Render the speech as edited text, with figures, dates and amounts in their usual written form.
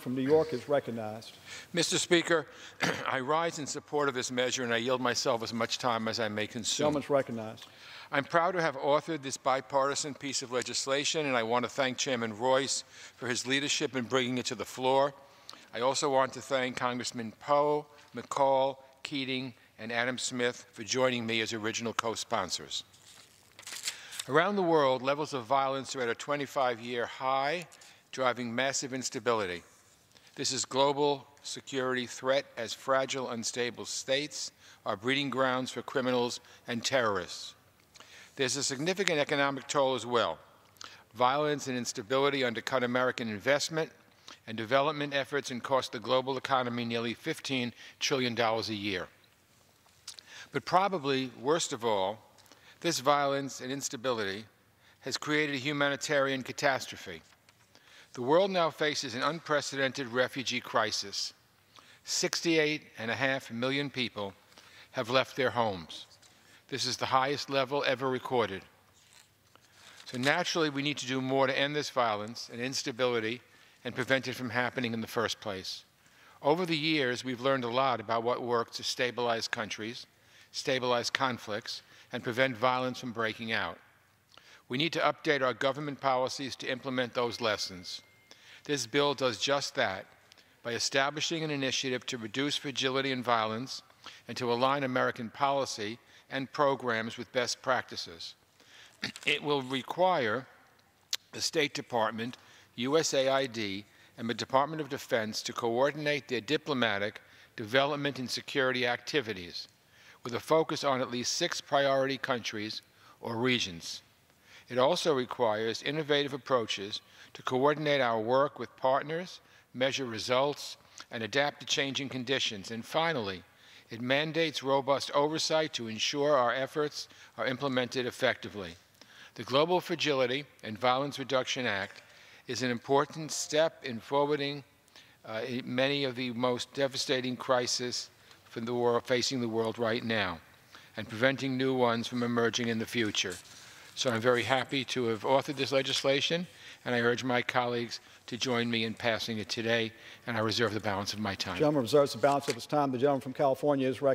from New York is recognized. Mr. Speaker, I rise in support of this measure, and I yield myself as much time as I may consume. Gentleman's recognized. I'm proud to have authored this bipartisan piece of legislation, and I want to thank Chairman Royce for his leadership in bringing it to the floor. I also want to thank Congressman Poe, McCall, Keating, and Adam Smith for joining me as original co-sponsors. Around the world, levels of violence are at a 25-year high, driving massive instability. This is global security threat as fragile, unstable states are breeding grounds for criminals and terrorists. There's a significant economic toll as well. Violence and instability undercut American investment and development efforts and cost the global economy nearly $15 trillion a year. But probably worst of all, this violence and instability has created a humanitarian catastrophe. The world now faces an unprecedented refugee crisis. 68.5 million people have left their homes. This is the highest level ever recorded. So naturally, we need to do more to end this violence and instability and prevent it from happening in the first place. Over the years, we've learned a lot about what works to stabilize countries, stabilize conflicts, and prevent violence from breaking out. We need to update our government policies to implement those lessons. This bill does just that by establishing an initiative to reduce fragility and violence and to align American policy and programs with best practices. It will require the State Department, USAID, and the Department of Defense to coordinate their diplomatic, development, and security activities with a focus on at least 6 priority countries or regions. It also requires innovative approaches to coordinate our work with partners, measure results, and adapt to changing conditions. And finally, it mandates robust oversight to ensure our efforts are implemented effectively. The Global Fragility and Violence Reduction Act is an important step in forwarding many of the most devastating crises facing the world right now and preventing new ones from emerging in the future. So I'm very happy to have authored this legislation, and I urge my colleagues to join me in passing it today, and I reserve the balance of my time. The gentleman reserves the balance of his time. The gentleman from California is recognized.